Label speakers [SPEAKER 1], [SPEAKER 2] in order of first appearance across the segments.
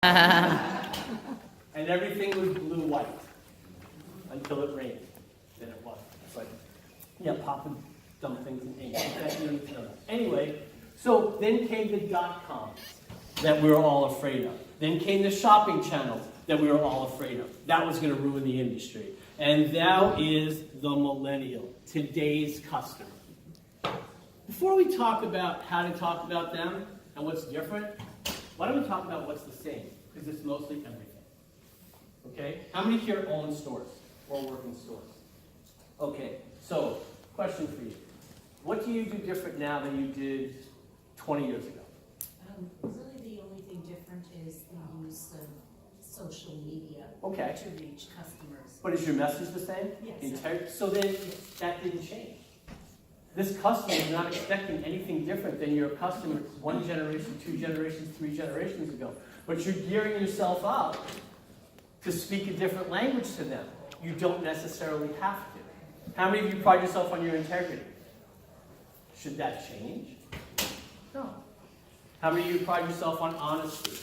[SPEAKER 1] And everything was blue-white until it rained. Then it wasn't. It's like, yeah, popping dumb things in ink. You don't know that. Anyway, so then came the dot-coms that we were all afraid of. Then came the shopping channels that we were all afraid of. That was going to ruin the industry. And now is the millennial, today's customer. Before we talk about how to talk about them and what's different, why don't we talk about what's the same? Because it's mostly everything. Okay? How many here own stores or work in stores? Okay, so question for you. What do you do different now than you did 20 years ago?
[SPEAKER 2] Really the only thing different is the use of social media to reach customers.
[SPEAKER 1] But is your message the same?
[SPEAKER 2] Yes.
[SPEAKER 1] So then that didn't change. This customer is not expecting anything different than your customer 1 generation, 2 generations, 3 generations ago. But you're gearing yourself up to speak a different language to them. You don't necessarily have to. How many of you pride yourself on your integrity? Should that change? No. How many of you pride yourself on honesty?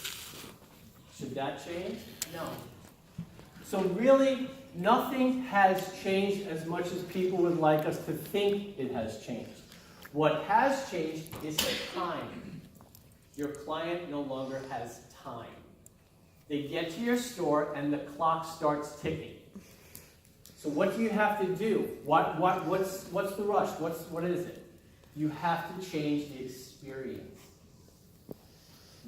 [SPEAKER 1] Should that change? No. So really, nothing has changed as much as people would like us to think it has changed. What has changed is time. Your client no longer has time. They get to your store and the clock starts ticking. So what do you have to do? What's the rush? What is it? You have to change the experience.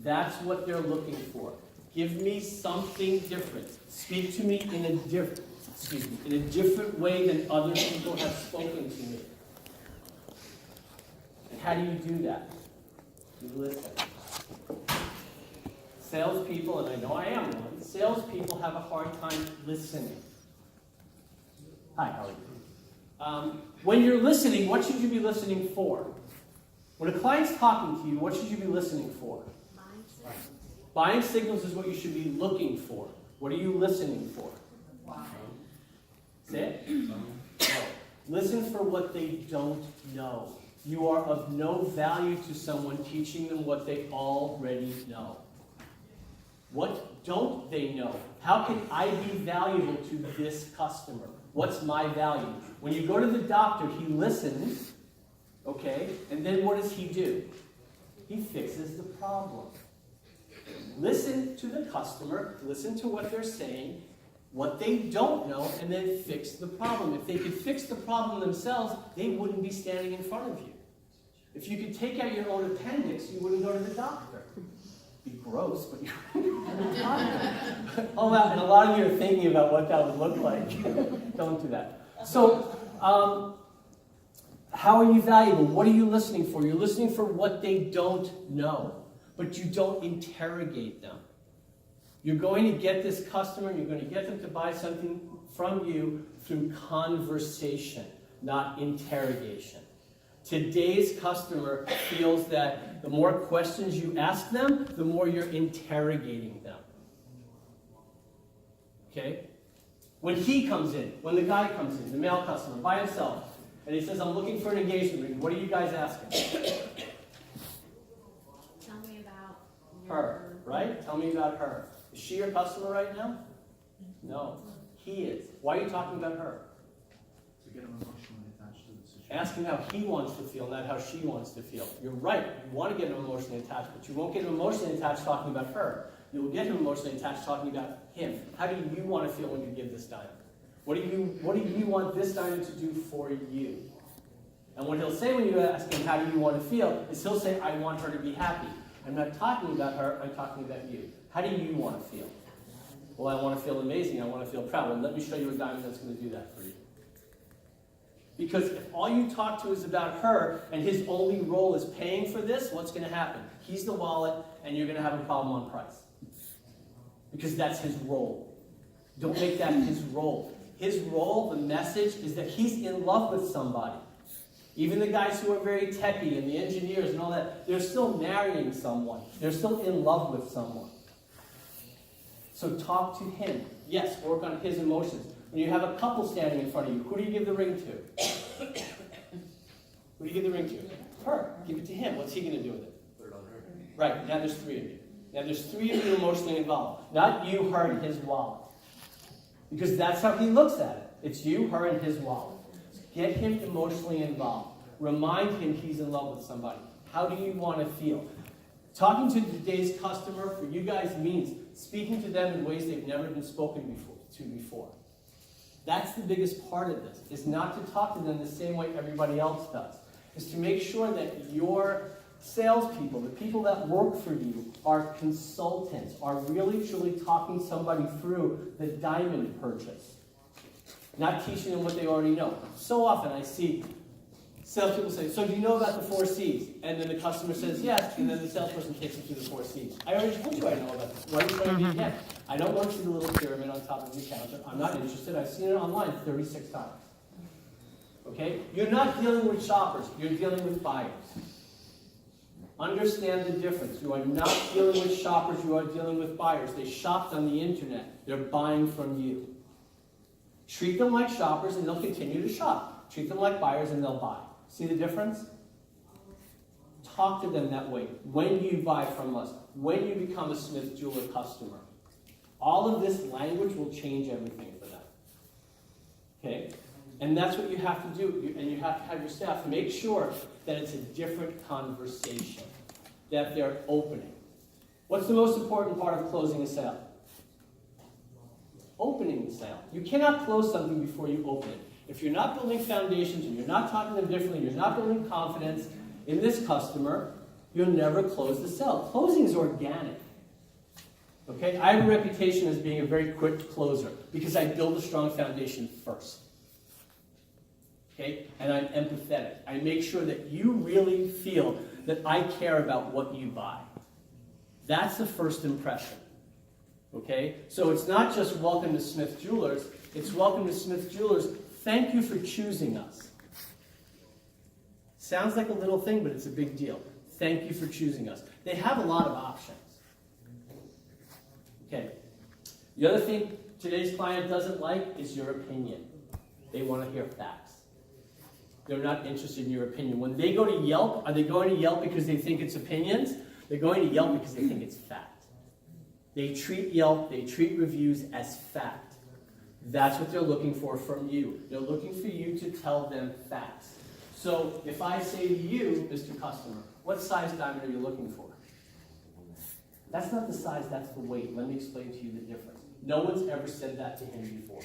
[SPEAKER 1] That's what they're looking for. Give me something different. Speak to me in a different way than other people have spoken to me. And how do you do that? You listen. Salespeople, and I know I am one, salespeople have a hard time listening. Hi, how are you? When you're listening, what should you be listening for? When a client's talking to you, what should you be listening for? Buying signals is what you should be looking for. What are you listening for? Say it? No. Listen for what they don't know. You are of no value to someone teaching them what they already know. What don't they know? How can I be valuable to this customer? What's my value? When you go to the doctor, he listens, okay? And then what does he do? He fixes the problem. Listen to the customer, listen to what they're saying, what they don't know, and then fix the problem. If they could fix the problem themselves, they wouldn't be standing in front of you. If you could take out your own appendix, you wouldn't go to the doctor. It'd be gross, but you wouldn't. Oh, wow, and a lot of you are thinking about what that would look like. Don't do that. So, how are you valuable? What are you listening for? You're listening for what they don't know. But you don't interrogate them. You're going to get this customer, and you're going to get them to buy something from you through conversation, not interrogation. Today's customer feels that the more questions you ask them, the more you're interrogating them. Okay? When he comes in, when the guy comes in, the male customer, by himself, and he says, I'm looking for an engagement ring, what are you guys asking? Her, right? Tell me about her. Is she your customer right now? No. He is. Why are you talking about her?
[SPEAKER 3] To get him emotionally attached to the situation.
[SPEAKER 1] Ask him how he wants to feel, not how she wants to feel. You're right. You want to get him emotionally attached, but you won't get him emotionally attached talking about her. You will get him emotionally attached talking about him. How do you want to feel when you give this diamond? What do you want this diamond to do for you? And what he'll say when you ask him, how do you want to feel, is he'll say, I want her to be happy. I'm not talking about her, I'm talking about you. How do you want to feel? Well, I want to feel amazing, I want to feel proud. Well, let me show you a diamond that's going to do that for you. Because if all you talk to is about her, and his only role is paying for this, what's going to happen? He's the wallet, and you're going to have a problem on price. Because that's his role. Don't make that his role. His role, the message, is that he's in love with somebody. Even the guys who are very techy and the engineers and all that, they're still marrying someone. They're still in love with someone. So talk to him. Yes, work on his emotions. When you have a couple standing in front of you, who do you give the ring to? Who do you give the ring to? Her. Give it to him. What's he going to do with it?
[SPEAKER 3] Put it on her.
[SPEAKER 1] Right, now there's 3 of you. Now there's 3 of you emotionally involved. Not you, her, and his wallet. Because that's how he looks at it. It's you, her, and his wallet. Get him emotionally involved. Remind him he's in love with somebody. How do you want to feel? Talking to today's customer for you guys means speaking to them in ways they've never been spoken to before. That's the biggest part of this, is not to talk to them the same way everybody else does. Is to make sure that your salespeople, the people that work for you, are consultants, are really truly talking somebody through the diamond purchase. Not teaching them what they already know. So often I see salespeople say, so do you know about the 4 C's? And then the customer says yes, and then the salesperson takes them through the 4 C's. I already told you I know about this. Why are you trying to again? I don't want to see the little pyramid on top of the counter. I'm not interested. I've seen it online 36 times. Okay? You're not dealing with shoppers. You're dealing with buyers. Understand the difference. You are not dealing with shoppers. You are dealing with buyers. They shopped on the internet. They're buying from you. Treat them like shoppers and they'll continue to shop. Treat them like buyers and they'll buy. See the difference? Talk to them that way when you buy from us, when you become a Smith Jeweler customer. All of this language will change everything for them. Okay? And that's what you have to do. And you have to have your staff make sure that it's a different conversation, that they're opening. What's the most important part of closing a sale? Opening the sale. You cannot close something before you open it. If you're not building foundations and you're not talking to them differently, you're not building confidence in this customer, you'll never close the sale. Closing is organic. Okay? I have a reputation as being a very quick closer because I build a strong foundation first. Okay? And I'm empathetic. I make sure that you really feel that I care about what you buy. That's the first impression. Okay? So it's not just welcome to Smith Jewelers, it's welcome to Smith Jewelers. Thank you for choosing us. Sounds like a little thing, but it's a big deal. Thank you for choosing us. They have a lot of options. Okay. The other thing today's client doesn't like is your opinion. They want to hear facts. They're not interested in your opinion. When they go to Yelp, are they going to Yelp because they think it's opinions? They're going to Yelp because they think it's fact. They treat Yelp, they treat reviews as fact. That's what they're looking for from you. They're looking for you to tell them facts. So if I say to you, Mr. Customer, what size diamond are you looking for? That's not the size, that's the weight. Let me explain to you the difference. No one's ever said that to him before.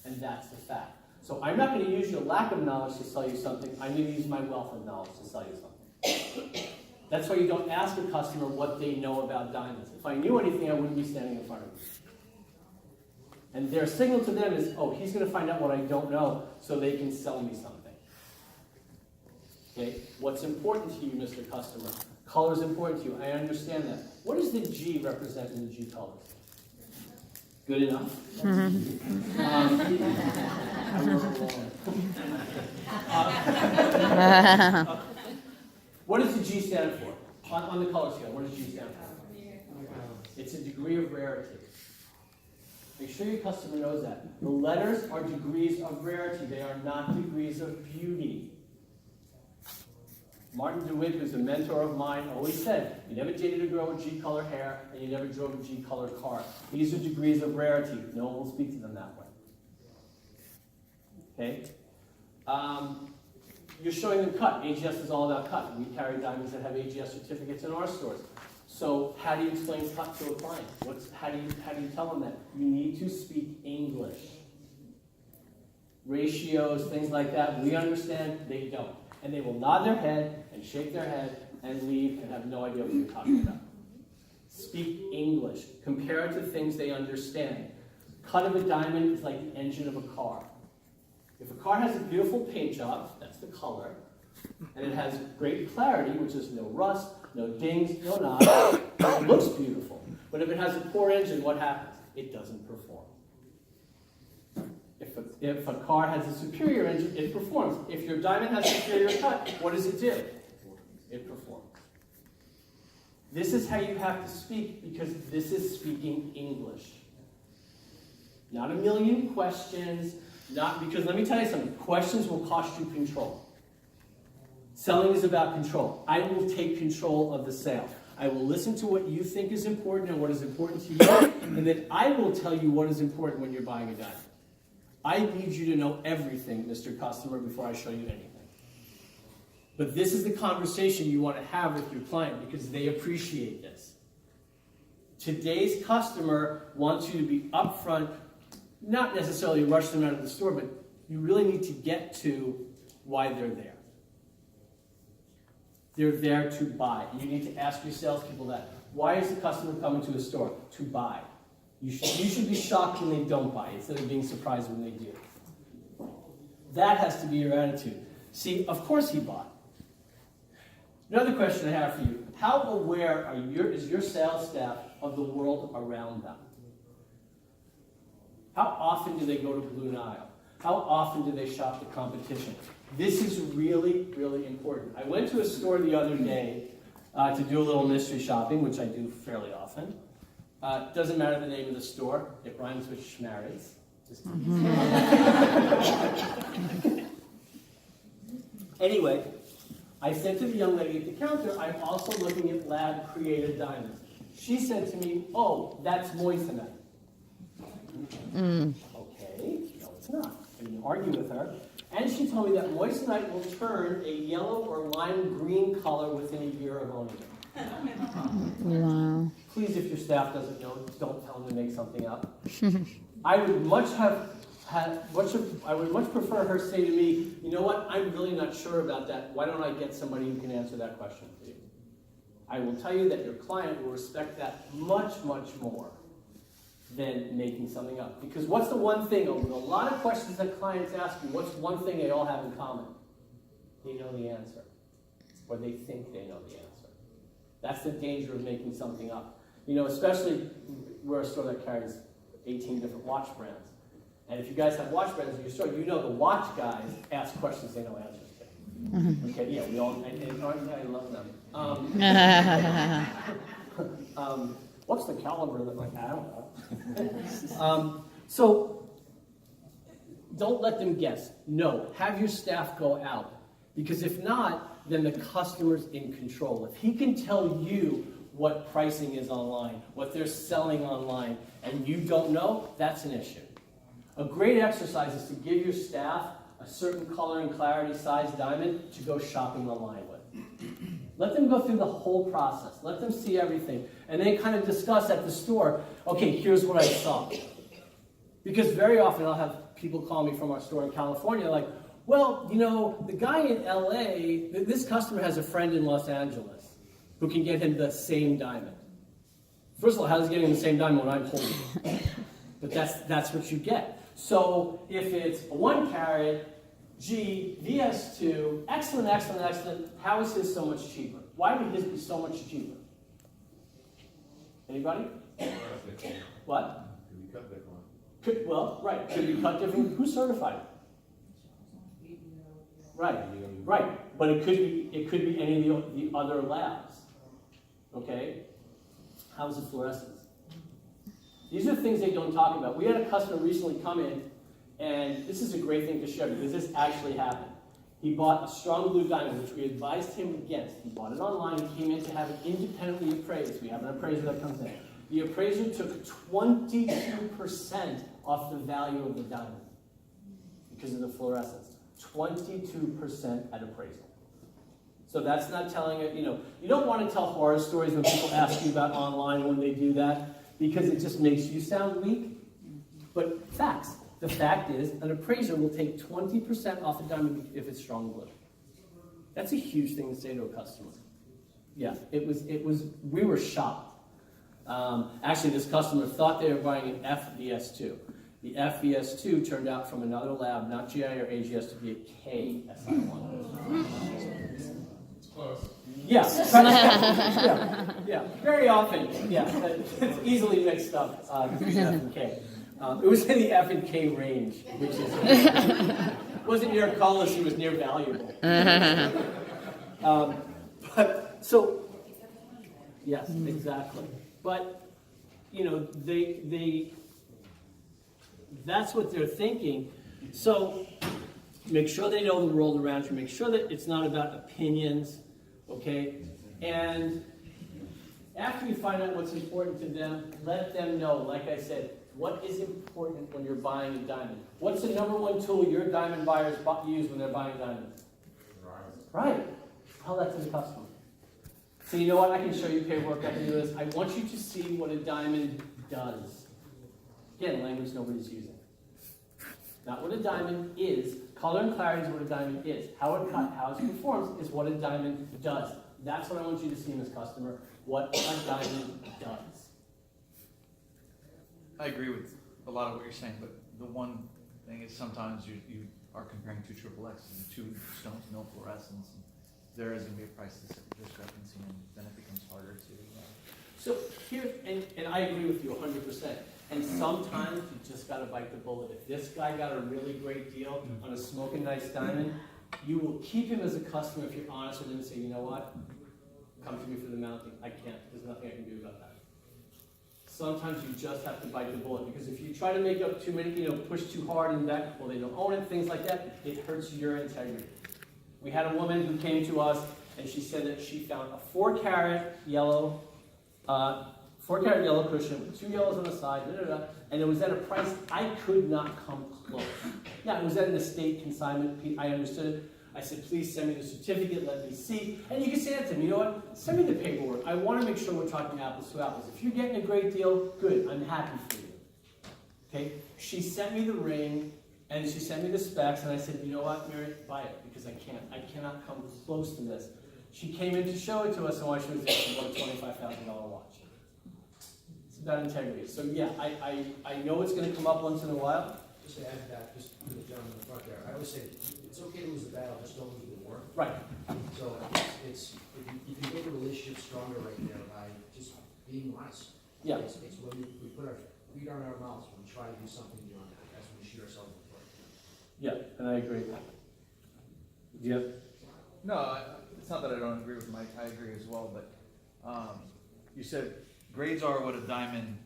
[SPEAKER 1] And that's the fact. So I'm not going to use your lack of knowledge to sell you something. I'm going to use my wealth of knowledge to sell you something. That's why you don't ask a customer what they know about diamonds. If I knew anything, I wouldn't be standing in front of you. And their signal to them is, oh, he's going to find out what I don't know so they can sell me something. Okay? What's important to you, Mr. Customer? Color is important to you. I understand that. What does the G represent in the G colors? Good enough? What does the G stand for? On the color scale, what does G stand for? It's a degree of rarity. Make sure your customer knows that. The letters are degrees of rarity. They are not degrees of beauty. Martin DeWitt, who's a mentor of mine, always said, you never dated a girl with G-color hair, and you never drove a G-colored car. These are degrees of rarity. No one will speak to them that way. Okay? You're showing them cut. AGS is all about cut. We carry diamonds that have AGS certificates in our stores. So how do you explain cut to a client? How do you tell them that? You need to speak English. Ratios, things like that, we understand, they don't. And they will nod their head and shake their head and leave and have no idea what you're talking about. Speak English. Compare it to things they understand. Cut of a diamond is like the engine of a car. If a car has a beautiful paint job, that's the color, and it has great clarity, which is no rust, no dings, no knobs, it looks beautiful. But if it has a poor engine, what happens? It doesn't perform. If a car has a superior engine, it performs. If your diamond has superior cut, what does it do? It performs. This is how you have to speak, because this is speaking English. Not a million questions, because let me tell you something, questions will cost you control. Selling is about control. I will take control of the sale. I will listen to what you think is important and what is important to you, and then I will tell you what is important when you're buying a diamond. I need you to know everything, Mr. Customer, before I show you anything. But this is the conversation you want to have with your client because they appreciate this. Today's customer wants you to be upfront, not necessarily rush them out of the store, but you really need to get to why they're there. They're there to buy. You need to ask your salespeople that. Why is the customer coming to a store? To buy. You should be shocked when they don't buy instead of being surprised when they do. That has to be your attitude. See, of course he bought. Another question I have for you. How aware is your sales staff of the world around them? How often do they go to Blue Nile? How often do they shop the competition? This is really, really important. I went to a store the other day to do a little mystery shopping, which I do fairly often. Doesn't matter the name of the store. It rhymes with Schmarries. Just Anyway, I said to the young lady at the counter, I'm also looking at lab-created diamonds. She said to me, oh, that's moissanite. Okay, no it's not. I didn't argue with her. And she told me that moissanite will turn a yellow or lime green color within a year of owning it.
[SPEAKER 4] Wow.
[SPEAKER 1] Please, if your staff doesn't know, don't tell them to make something up. I would much prefer her say to me, you know what, I'm really not sure about that. Why don't I get somebody who can answer that question for you? I will tell you that your client will respect that much, much more than making something up. Because what's the one thing, over a lot of questions that clients ask you, what's one thing they all have in common? They know the answer. Or they think they know the answer. That's the danger of making something up. You know, especially we're a store that carries 18 different watch brands. And if you guys have watch brands in your store, you know the watch guys ask questions they know answers to. Okay, yeah, we all, and I love them. What's the caliber that, like, I don't know. So, don't let them guess. No, have your staff go out. Because if not, then the customer's in control. If he can tell you what pricing is online, what they're selling online, and you don't know, that's an issue. A great exercise is to give your staff a certain color and clarity size diamond to go shopping online with. Let them go through the whole process. Let them see everything. And then kind of discuss at the store, okay, here's what I saw. Because very often I'll have people call me from our store in California like, well, you know, the guy in LA, this customer has a friend in Los Angeles who can get him the same diamond. First of all, how's he getting the same diamond when I'm holding it? But that's what you get. So if it's a 1 carat, G, VS2, excellent, excellent, excellent, how is his so much cheaper? Why would his be so much cheaper? Anybody? What?
[SPEAKER 5] Could be cut different.
[SPEAKER 1] Well, right, could be cut different. Who certified it? Right, right. But it could be any of the other labs. Okay? How's the fluorescence? These are things they don't talk about. We had a customer recently come in, and this is a great thing to share because this actually happened. He bought a strong blue diamond, which we advised him against. He bought it online and came in to have it independently appraised. We have an appraiser that comes in. The appraiser took 22% off the value of the diamond because of the fluorescence. 22% at appraisal. So that's not telling it, you don't want to tell horror stories when people ask you about online when they do that, because it just makes you sound weak. But facts. The fact is, an appraiser will take 20% off a diamond if it's strong blue. That's a huge thing to say to a customer. Yeah, we were shocked. Actually, this customer thought they were buying an FVS2. The FVS2 turned out from another lab, not GI or AGS, to be a KSI1.
[SPEAKER 5] It's close.
[SPEAKER 1] Yeah. Yeah. Very often, yeah. It's easily mixed up, F and K. It was in the F and K range, which is wasn't near colorless, it was near valuable. But so, yes, exactly. But they that's what they're thinking. So make sure they know the world around you. Make sure that it's not about opinions, okay? And After you find out what's important to them, let them know, like I said, what is important when you're buying a diamond. What's the number one tool your diamond buyers use when they're buying diamonds? Right. Tell that to the customer. So you know what? I can show you paperwork. I can do this. I want you to see what a diamond does. Again, language nobody's using. Not what a diamond is. Color and clarity is what a diamond is. How it cut, how it performs is what a diamond does. That's what I want you to see in this customer, what a diamond does.
[SPEAKER 3] I agree with a lot of what you're saying, but the one thing is sometimes you are comparing two triple X's and two stones, no fluorescence. And there is going to be a price discrepancy, and then it becomes harder to.
[SPEAKER 1] So here, and I agree with you 100%. And sometimes you just got to bite the bullet. If this guy got a really great deal on a smoking nice diamond, you will keep him as a customer if you're honest with him and say, you know what? Come to me for the mounting. I can't. There's nothing I can do about that. Sometimes you just have to bite the bullet, because if you try to make up too many, push too hard in that, well, they don't own it, things like that, it hurts your integrity. We had a woman who came to us, and she said that she found a 4-carat yellow cushion with 2 yellows on the side, and it was at a price I could not come close. Yeah, it was at an estate consignment. I understood it. I said, please send me the certificate, let me see. And you can say that to me, you know what? Send me the paperwork. I want to make sure we're talking apples to apples. If you're getting a great deal, good, I'm happy for you. Okay? She sent me the ring, and she sent me the specs, and I said, you know what, Mary, buy it, because I cannot come close to this. She came in to show it to us, and why she was there, she bought a $25,000 watch. It's about integrity. So yeah, I know it's going to come up once in a while.
[SPEAKER 6] Just to add to that, just to the gentleman in the front there, I always say, it's okay to lose the battle, just don't lose the war.
[SPEAKER 1] Right.
[SPEAKER 6] So it's you can make a relationship stronger right there by just being honest.
[SPEAKER 1] Yeah.
[SPEAKER 6] It's when we put our feet on our mouths, when we try to do something beyond that. That's when we shoot ourselves in the foot.
[SPEAKER 1] Yeah, and I agree. Yep.
[SPEAKER 3] No, it's not that I don't agree with Mike. I agree as well. But you said grades are what a diamond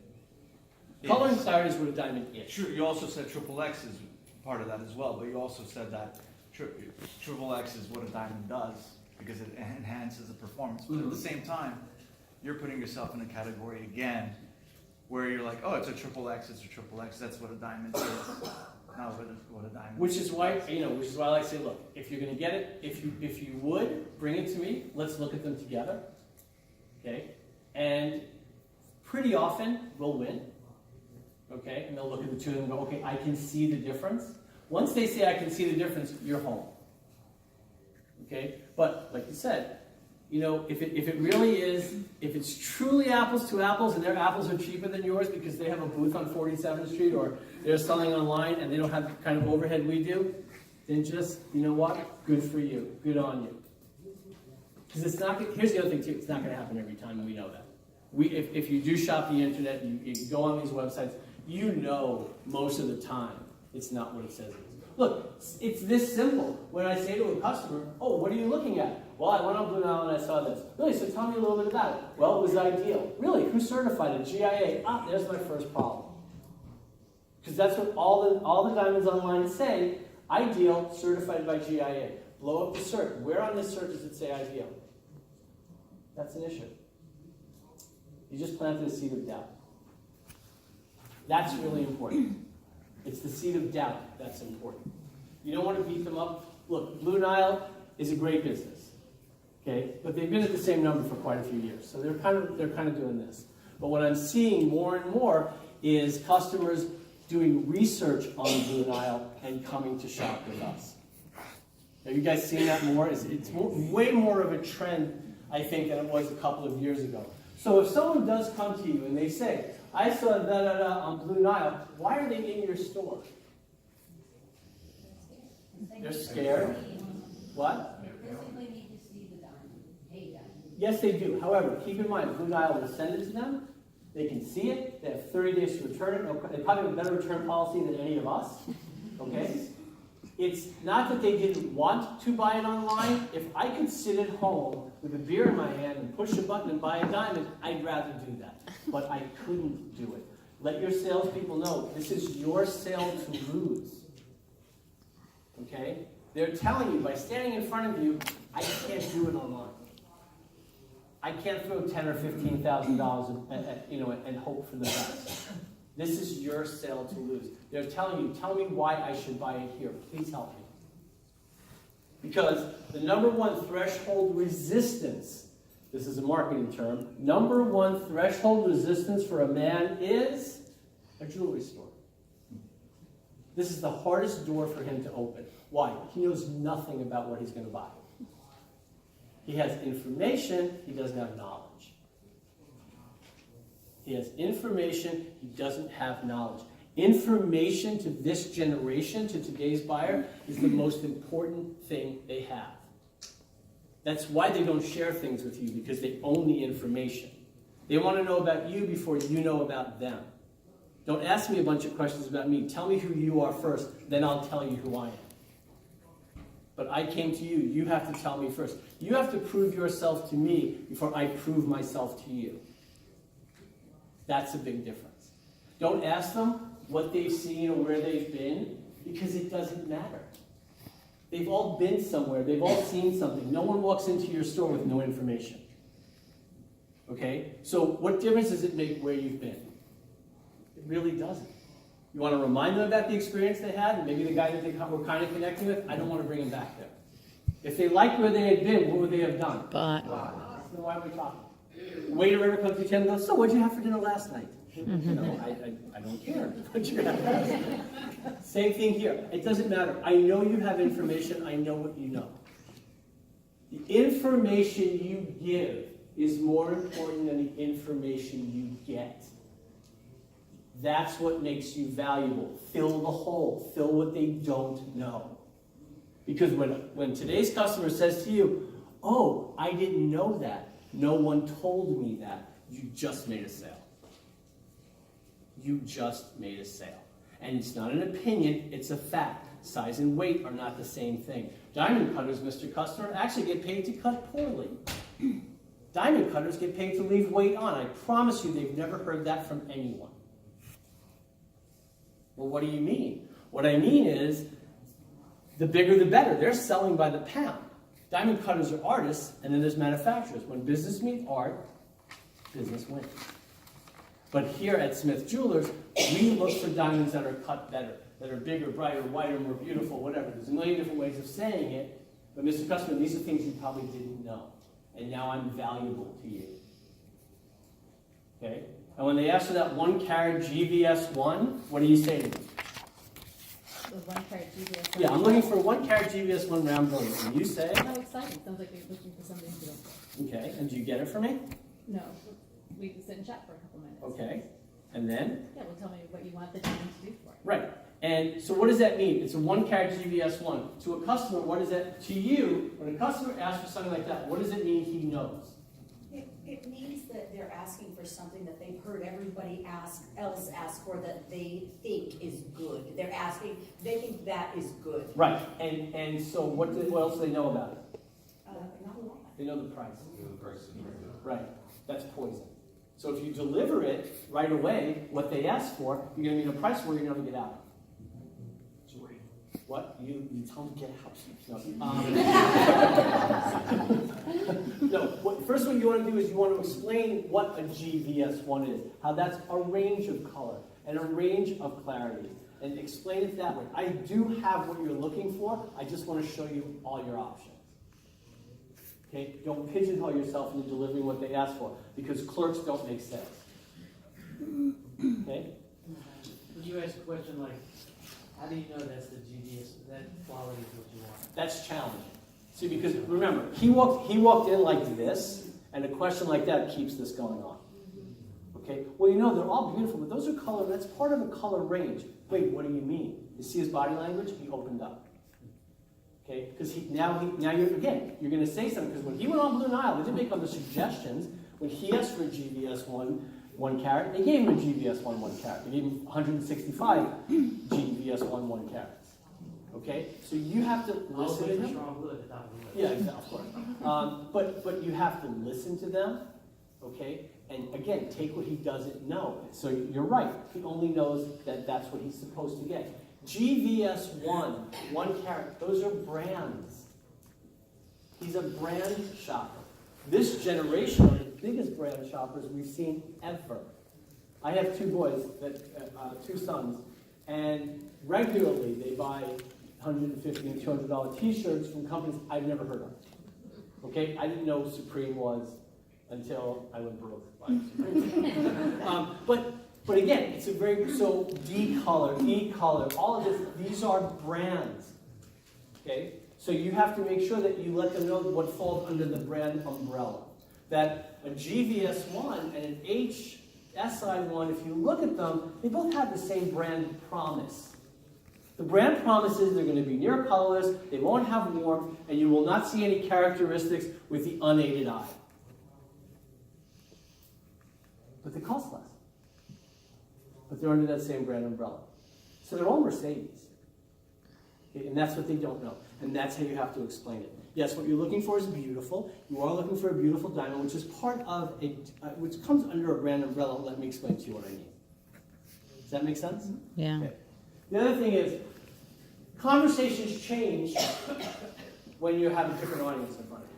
[SPEAKER 3] is.
[SPEAKER 1] Color and clarity is what a diamond is.
[SPEAKER 3] True. You also said triple X is part of that as well. But you also said that triple X is what a diamond does because it enhances the performance. But at the same time, you're putting yourself in a category again where you're like, oh, it's a triple X. It's a triple X. That's what a diamond is. Not what a diamond.
[SPEAKER 1] Which is why I like to say, look, if you're going to get it, if you would bring it to me, let's look at them together, okay? And pretty often we'll win, okay? And they'll look at the two of them and go, okay, I can see the difference. Once they say I can see the difference, you're home, okay? But like you said, if it really is, if it's truly apples to apples and their apples are cheaper than yours because they have a booth on 47th Street or they're selling online and they don't have the kind of overhead we do, then just, you know what? Good for you. Good on you. Because it's not, here's the other thing too, it's not going to happen every time, and we know that. If you do shop the internet, you go on these websites, you know most of the time it's not what it says it is. Look, it's this simple. When I say to a customer, oh, what are you looking at? Well, I went on Blue Nile and I saw this. Really, so tell me a little bit about it. Well, it was ideal. Really, who certified it? GIA. Ah, there's my first problem. Because that's what all the diamonds online say. Ideal, certified by GIA. Blow up the cert. Where on this cert does it say ideal? That's an issue. You just planted a seed of doubt. That's really important. It's the seed of doubt that's important. You don't want to beat them up. Look, Blue Nile is a great business, okay? But they've been at the same number for quite a few years, so they're kind of doing this. But what I'm seeing more and more is customers doing research on Blue Nile and coming to shop with us. Have you guys seen that more? It's way more of a trend, I think, than it was a couple of years ago. So if someone does come to you and they say, I saw da-da-da on Blue Nile, why are they in your store? They're scared. What? Yes, they do. However, keep in mind, Blue Nile will send it to them. They can see it. They have 30 days to return it. They probably have a better return policy than any of us. Okay? It's not that they didn't want to buy it online. If I could sit at home with a beer in my hand and push a button and buy a diamond, I'd rather do that. But I couldn't do it. Let your salespeople know this is your sale to lose. Okay? They're telling you by standing in front of you, I can't do it online. I can't throw $10,000 or $15,000 and hope for the best. This is your sale to lose. They're telling you, tell me why I should buy it here. Please help me. Because the number one threshold resistance, this is a marketing term, number one threshold resistance for a man is a jewelry store. This is the hardest door for him to open. Why? He knows nothing about what he's going to buy. He has information, he doesn't have knowledge. He has information, he doesn't have knowledge. Information to this generation, to today's buyer, is the most important thing they have. That's why they don't share things with you, because they own the information. They want to know about you before you know about them. Don't ask me a bunch of questions about me. Tell me who you are first, then I'll tell you who I am. But I came to you. You have to tell me first. You have to prove yourself to me before I prove myself to you. That's a big difference. Don't ask them what they've seen or where they've been, because it doesn't matter. They've all been somewhere. They've all seen something. No one walks into your store with no information. Okay? So what difference does it make where you've been? It really doesn't. You want to remind them about the experience they had, and maybe the guy that they were kind of connecting with, I don't want to bring him back there. If they liked where they had been, what would they have done?
[SPEAKER 4] But
[SPEAKER 1] Then why are we talking? Waiter ever comes to you and goes, so what'd you have for dinner last night? You know, I don't care what you had last night. Same thing here. It doesn't matter. I know you have information. I know what you know. The information you give is more important than the information you get. That's what makes you valuable. Fill the hole. Fill what they don't know. Because when today's customer says to you, oh, I didn't know that. No one told me that. You just made a sale. You just made a sale. And it's not an opinion, it's a fact. Size and weight are not the same thing. Diamond cutters, Mr. Customer, actually get paid to cut poorly. Diamond cutters get paid to leave weight on. I promise you they've never heard that from anyone. Well, what do you mean? What I mean is, the bigger the better. They're selling by the pound. Diamond cutters are artists, and then there's manufacturers. When business meets art, business wins. But here at Smith Jewelers, we look for diamonds that are cut better, that are bigger, brighter, whiter, more beautiful, whatever. There's a million different ways of saying it, but Mr. Customer, these are things you probably didn't know. And now I'm valuable to you. Okay? And when they ask for that 1 carat GVS1, what do you say to them?
[SPEAKER 7] The 1 carat GVS.
[SPEAKER 1] Yeah, I'm looking for 1 carat GVS1 round brilliant. And you say?
[SPEAKER 7] How exciting. Sounds like you're looking for something to do.
[SPEAKER 1] Okay, and do you get it for me?
[SPEAKER 7] No. We can sit and chat for a couple minutes.
[SPEAKER 1] Okay, and then?
[SPEAKER 7] Yeah, well, tell me what you want the diamond to do for it.
[SPEAKER 1] Right, and so what does that mean? It's a 1 carat GVS1. To a customer, what is that? To you, when a customer asks for something like that, what does it mean he knows?
[SPEAKER 8] It means that they're asking for something that they've heard everybody else ask for that they think is good. They think that is good.
[SPEAKER 1] Right, and so what else do they know about it?
[SPEAKER 8] Not a lot.
[SPEAKER 1] They know the price.
[SPEAKER 5] The price is
[SPEAKER 1] Right, that's poison. So if you deliver it right away, what they ask for, you're going to be in a price where you never get out. What? You tell them to get out. No, first what you want to do is you want to explain what a GVS1 is, how that's a range of color and a range of clarity, and explain it that way. I do have what you're looking for, I just want to show you all your options. Okay? Don't pigeonhole yourself into delivering what they ask for, because clerks don't make sales. Okay?
[SPEAKER 6] When you ask a question like, how do you know that's the GDS, that quality is what you want?
[SPEAKER 1] That's challenging. See, because remember, he walked in like this, and a question like that keeps this going on. Okay? Well, you know, they're all beautiful, but those are color, that's part of a color range. Wait, what do you mean? You see his body language? He opened up. Okay? Because now you're going to say something, because when he went on Blue Nile, they didn't make other suggestions. When he asked for a GVS1 1 carat, they gave him a GVS1 1 carat. They gave him 165 GVS1 1 carats. Okay? So you have to listen to him.
[SPEAKER 6] Strong blue at the top of the list.
[SPEAKER 1] Yeah, exactly. But you have to listen to them. Okay? And again, take what he doesn't know. So you're right. He only knows that that's what he's supposed to get. GVS1 1 carat, those are brands. He's a brand shopper. This generation are the biggest brand shoppers we've seen ever. I have two boys, two sons, and regularly they buy $150 and $200 t-shirts from companies I've never heard of. Okay, I didn't know what Supreme was until I went broke buying Supreme. But again, it's a very, so D-color, E-color, all of this, these are brands. Okay, so you have to make sure that you let them know what falls under the brand umbrella. That a GVS1 and an HSI1, if you look at them, they both have the same brand promise. The brand promise is they're going to be near colorless, they won't have warmth, and you will not see any characteristics with the unaided eye. But they cost less. But they're under that same brand umbrella. So they're all Mercedes. Okay, and that's what they don't know. And that's how you have to explain it. Yes, what you're looking for is beautiful. You are looking for a beautiful diamond, which is part of a, which comes under a brand umbrella. Let me explain to you what I mean. Does that make sense?
[SPEAKER 4] Yeah.
[SPEAKER 1] Okay. The other thing is, conversations change when you have a different audience in front of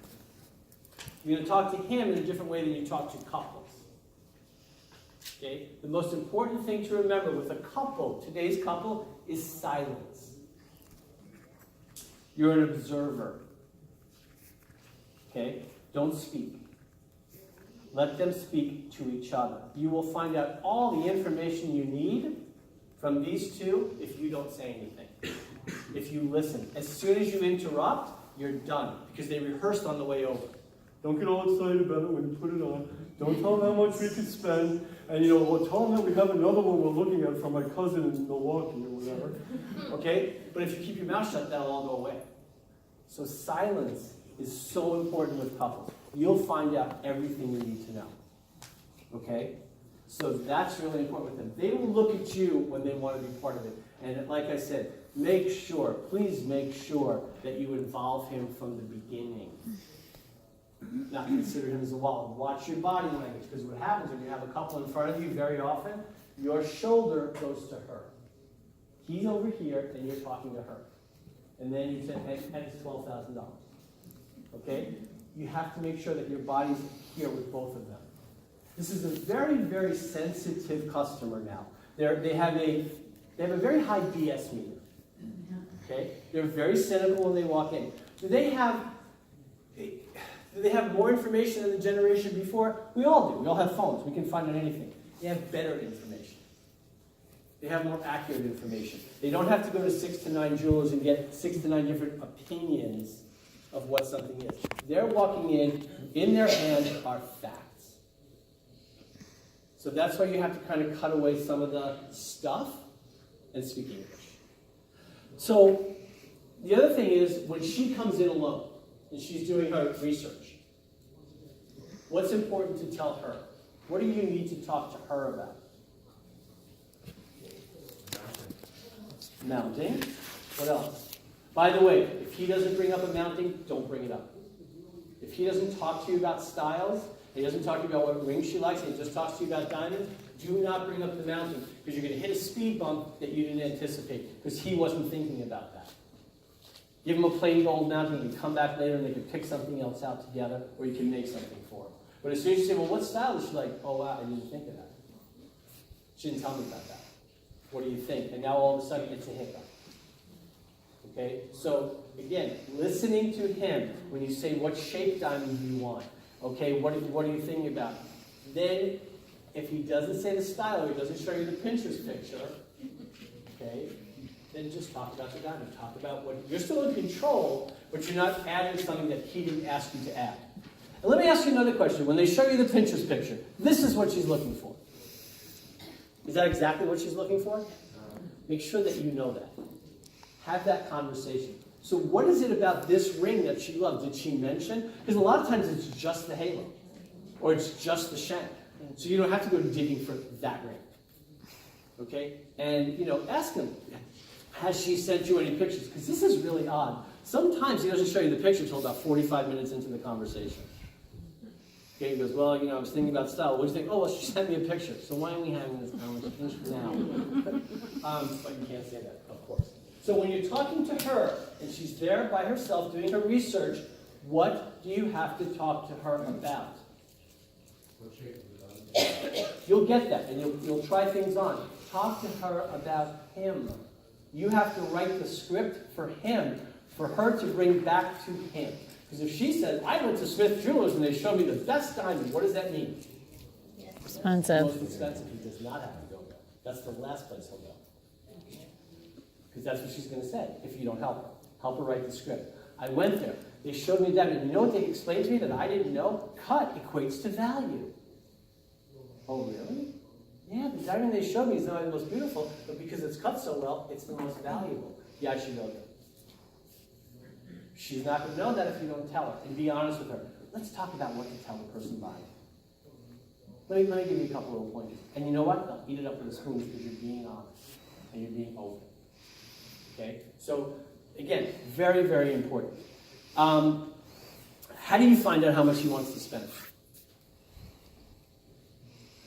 [SPEAKER 1] you. You're going to talk to him in a different way than you talk to couples. Okay? The most important thing to remember with a couple, today's couple, is silence. You're an observer. Okay? Don't speak. Let them speak to each other. You will find out all the information you need from these two if you don't say anything. If you listen. As soon as you interrupt, you're done. Because they rehearsed on the way over. Don't get all excited about it when you put it on. Don't tell them how much we could spend. And we'll tell them that we have another one we're looking at from my cousin in Milwaukee or whatever. Okay? But if you keep your mouth shut, that'll all go away. So silence is so important with couples. You'll find out everything you need to know. Okay? So that's really important with them. They will look at you when they want to be part of it. And like I said, make sure, please make sure that you involve him from the beginning. Not consider him as a wall. Watch your body language, because what happens when you have a couple in front of you very often, your shoulder goes to her. He's over here, and you're talking to her. And then you say, hey, it's $12,000. Okay? You have to make sure that your body's here with both of them. This is a very, very sensitive customer now. They have a very high BS meter. Okay? They're very cynical when they walk in. Do they have more information than the generation before? We all do. We all have phones. We can find out anything. They have better information. They have more accurate information. They don't have to go to 6 to 9 jewelers and get 6 to 9 different opinions of what something is. They're walking in their hand are facts. So that's why you have to kind of cut away some of the stuff and speak English. So the other thing is, when she comes in alone and she's doing her research, what's important to tell her? What do you need to talk to her about? Mounting. What else? By the way, if he doesn't bring up a mounting, don't bring it up. If he doesn't talk to you about styles, he doesn't talk to you about what ring she likes, and he just talks to you about diamonds, do not bring up the mounting, because you're going to hit a speed bump that you didn't anticipate, because he wasn't thinking about that. Give him a plain gold mounting, and come back later and they can pick something else out together, or you can make something for him. But as soon as you say, well, what style is she like? Oh, wow, I didn't think of that. She didn't tell me about that. What do you think? And now all of a sudden it's a hiccup. Okay? So, again, listening to him when you say, what shape diamond do you want? Okay, what are you thinking about? Then, if he doesn't say the style, or he doesn't show you the Pinterest picture, okay, then just talk about the diamond. Talk about what, you're still in control, but you're not adding something that he didn't ask you to add. And let me ask you another question. When they show you the Pinterest picture, this is what she's looking for. Is that exactly what she's looking for? Make sure that you know that. Have that conversation. So what is it about this ring that she loves? Did she mention? Because a lot of times it's just the halo. Or it's just the shank. So you don't have to go digging for that ring. Okay? And, ask him, has she sent you any pictures? Because this is really odd. Sometimes he doesn't show you the picture until about 45 minutes into the conversation. Okay, he goes, well, I was thinking about style. What do you think? Oh, well, she sent me a picture. So why are we having this conversation now? But you can't say that, of course. So when you're talking to her, and she's there by herself doing her research, What do you have to talk to her about?
[SPEAKER 5] What shape is it?
[SPEAKER 1] You'll get that, and you'll try things on. Talk to her about him. You have to write the script for him, for her to bring back to him. Because if she says, I went to Smith Jewelers and they showed me the best diamond, what does that mean? The
[SPEAKER 4] Expensive.
[SPEAKER 1] most expensive. He does not have to go there. That's the last place he'll go. Because that's what she's going to say if you don't help her. Help her write the script. I went there. They showed me that. And you know what they explained to me that I didn't know? Cut equates to value. Oh, really? Yeah, the diamond they showed me is not the most beautiful, but because it's cut so well, it's the most valuable. Yeah, I should go there. She's not going to know that if you don't tell her. And be honest with her. Let's talk about what to tell the person buying. Let me give you a couple of pointers. And you know what? They'll eat it up with a spoon because you're being honest and you're being open. Okay? So, again, very, very important. How do you find out how much he wants to spend?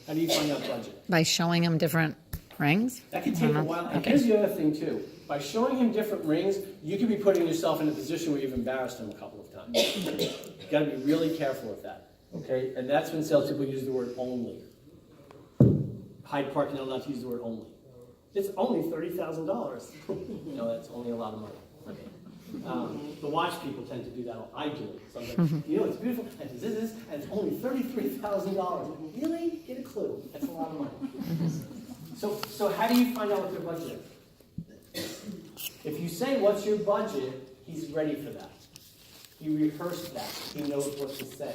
[SPEAKER 1] How do you find out budget?
[SPEAKER 4] By showing him different rings?
[SPEAKER 1] That can take a while. And
[SPEAKER 4] Okay.
[SPEAKER 1] here's the other thing, too. By showing him different rings, you could be putting yourself in a position where you've embarrassed him a couple of times. You've got to be really careful with that. Okay? And that's when salespeople use the word only. Hyde Park, you're not allowed to use the word only. It's only $30,000. No, that's only a lot of money. Okay. The watch people tend to do that. I do it. Sometimes, you know, it's beautiful, and it's this, and it's only $33,000. Really? Get a clue. That's a lot of money. So how do you find out what their budget is? If you say, what's your budget, he's ready for that. He rehearsed that. He knows what to say.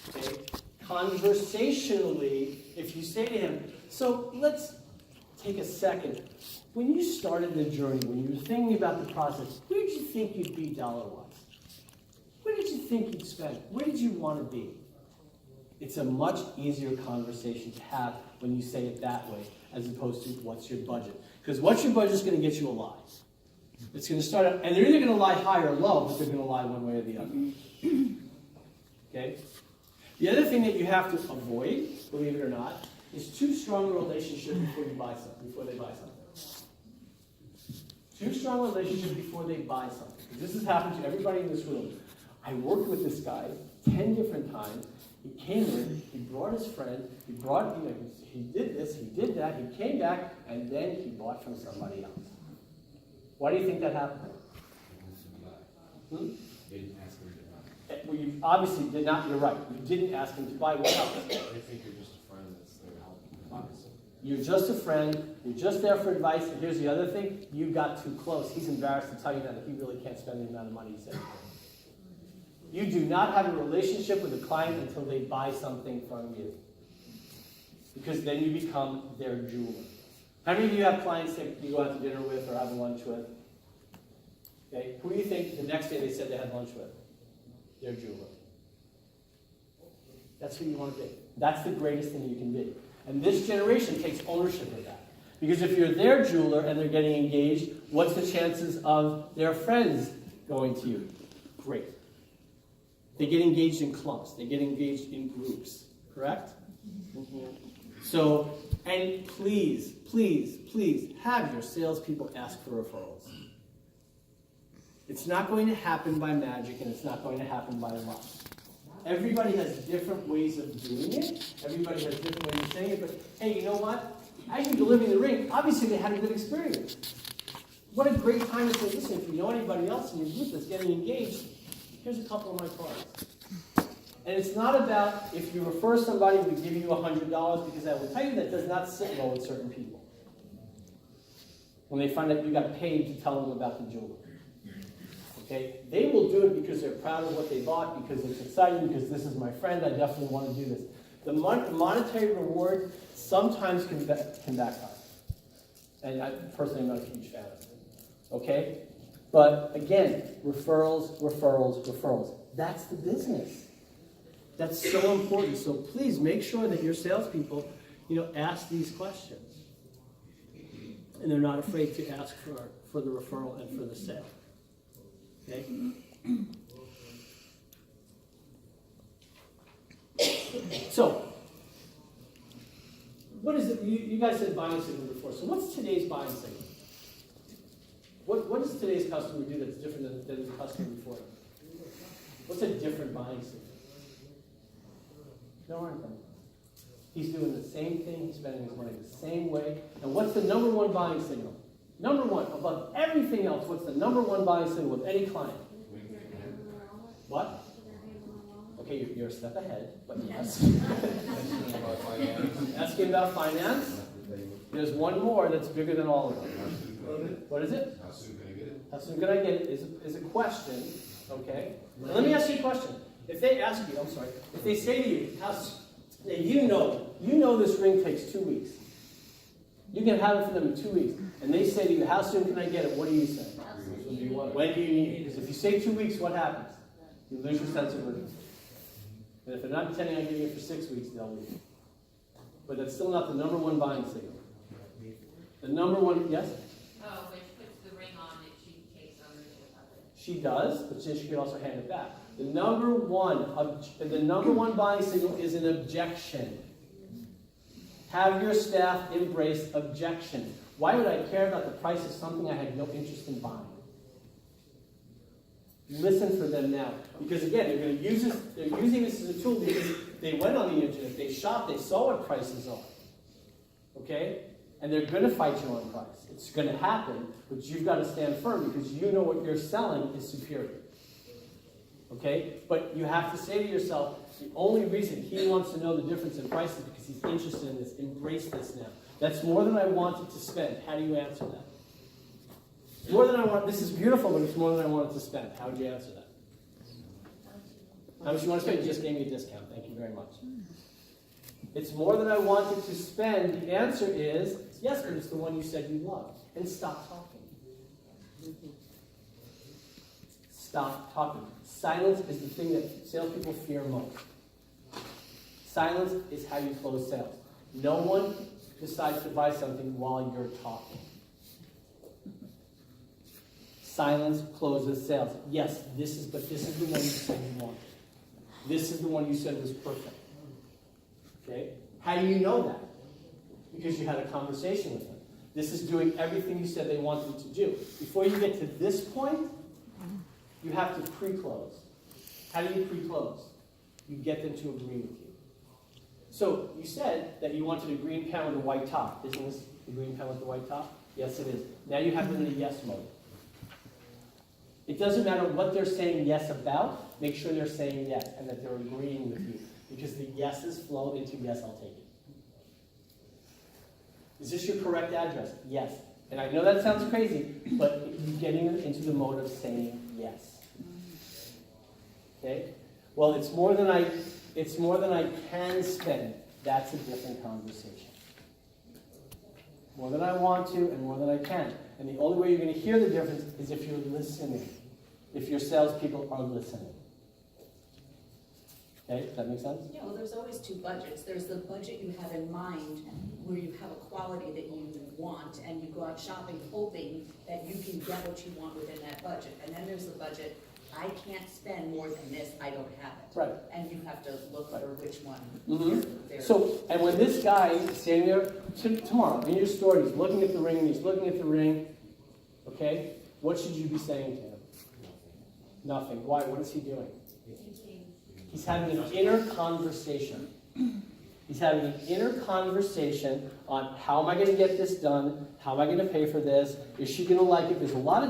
[SPEAKER 1] Okay? Conversationally, if you say to him, so let's take a second. When you started the journey, when you were thinking about the process, where did you think you'd be dollar-wise? Where did you think you'd spend? Where did you want to be? It's a much easier conversation to have when you say it that way, as opposed to what's your budget. Because what's your budget is going to get you a lie. It's going to start out, and they're either going to lie high or low, but they're going to lie one way or the other. Okay? The other thing that you have to avoid, believe it or not, is too strong a relationship before they buy something. Too strong a relationship before they buy something. Because this has happened to everybody in this room. I worked with this guy 10 different times. He came in, he brought his friend, he did this, he did that, he came back, and then he bought from somebody else. Why do you think that happened?
[SPEAKER 5] They didn't ask him to buy.
[SPEAKER 1] Well, you obviously did not, you're right. You didn't ask him to buy what else?
[SPEAKER 5] They think you're just a friend that's there to help them buy something.
[SPEAKER 1] You're just a friend, you're just there for advice, and here's the other thing, you got too close. He's embarrassed to tell you that he really can't spend the amount of money he said. You do not have a relationship with a client until they buy something from you. Because then you become their jeweler. How many of you have clients that you go out to dinner with or have lunch with? Okay, who do you think the next day they said they had lunch with? Their jeweler. That's who you want to be. That's the greatest thing you can be. And this generation takes ownership of that. Because if you're their jeweler and they're getting engaged, what's the chances of their friends going to you? Great. They get engaged in clubs. They get engaged in groups. Correct? So, and please, please, please have your salespeople ask for referrals. It's not going to happen by magic, and it's not going to happen by luck. Everybody has different ways of doing it. Everybody has different ways of saying it. But hey, you know what? As you're delivering the ring, obviously they had a good experience. What a great time to say, listen, if you know anybody else in your group that's getting engaged, here's a couple of my cards. And it's not about if you refer somebody, we give you $100, because I will tell you that does not sit well with certain people. When they find out you got paid to tell them about the jewelry. Okay? They will do it because they're proud of what they bought, because it's exciting, because this is my friend, I definitely want to do this. The monetary reward sometimes can backfire. And I personally am not a huge fan of it. Okay? But again, referrals, referrals, referrals. That's the business. That's so important. So please make sure that your salespeople, ask these questions. And they're not afraid to ask for the referral and for the sale. Okay? So, what is it? You guys said buying signal before. So what's today's buying signal? What does today's customer do that's different than the customer before? What's a different buying signal? There aren't any. He's doing the same thing, he's spending his money the same way. And what's the number one buying signal? Number one, above everything else, what's the number one buying signal with any client? What? Okay, you're a step ahead, but yes. Asking about finance. There's one more that's bigger than all of them. What is it?
[SPEAKER 5] How soon can I get it?
[SPEAKER 1] How soon can I get it is a question, okay? Now, let me ask you a question. If they ask you, I'm sorry, if they say to you, you know this ring takes 2 weeks. You can have it for them in 2 weeks. And they say to you, how soon can I get it? What do you say? When do you need it? Because if you say 2 weeks, what happens? You lose your sense of urgency. And if they're not intending on getting it for 6 weeks, they'll leave. But that's still not the number one buying signal. The number one, yes?
[SPEAKER 9] Oh, when she puts the ring on it, she takes ownership of it.
[SPEAKER 1] She does, but then she can also hand it back. The number one buying signal is an objection. Have your staff embrace objection. Why would I care about the price of something I had no interest in buying? Listen for them now. Because again, they're using this as a tool because they went on the internet, they shopped, they saw what prices are. Okay? And they're going to fight you on price. It's going to happen, but you've got to stand firm because you know what you're selling is superior. Okay? But you have to say to yourself, the only reason he wants to know the difference in price is because he's interested in this. Embrace this now. That's more than I wanted to spend. How do you answer that? More than I want. This is beautiful, but it's more than I wanted to spend. How would you answer that? How much you want to spend? You just gave me a discount. Thank you very much. It's more than I wanted to spend. The answer is yes, but it's the one you said you loved. And stop talking. Stop talking. Silence is the thing that salespeople fear most. Silence is how you close sales. No one decides to buy something while you're talking. Silence closes sales. Yes, this is the one you said you wanted. This is the one you said was perfect. Okay? How do you know that? Because you had a conversation with them. This is doing everything you said they wanted to do. Before you get to this point, you have to pre-close. How do you pre-close? You get them to agree with you. So you said that you wanted a green pen with a white top. Isn't this the green pen with the white top? Yes, it is. Now you have them in a yes mode. It doesn't matter what they're saying yes about. Make sure they're saying yes and that they're agreeing with you. Because the yeses flow into yes, I'll take it. Is this your correct address? Yes. And I know that sounds crazy, but you're getting them into the mode of saying yes. Okay? Well, it's more than I can spend. That's a different conversation. More than I want to and more than I can. And the only way you're going to hear the difference is if you're listening. If your salespeople are listening. Okay? Does that make sense?
[SPEAKER 8] Yeah, well, there's always two budgets. There's the budget you have in mind where you have a quality that you want and you go out shopping hoping that you can get what you want within that budget. And then there's the budget, I can't spend more than this, I don't have it.
[SPEAKER 1] Right.
[SPEAKER 8] And you have to look for which one.
[SPEAKER 1] Mm-hmm. So, and when this guy is standing there tomorrow in your store, he's looking at the ring and he's looking at the ring, okay, what should you be saying to him? Nothing. Why? What is he doing? He's having an inner conversation. He's having an inner conversation on how am I going to get this done? How am I going to pay for this? Is she going to like it? There's a lot of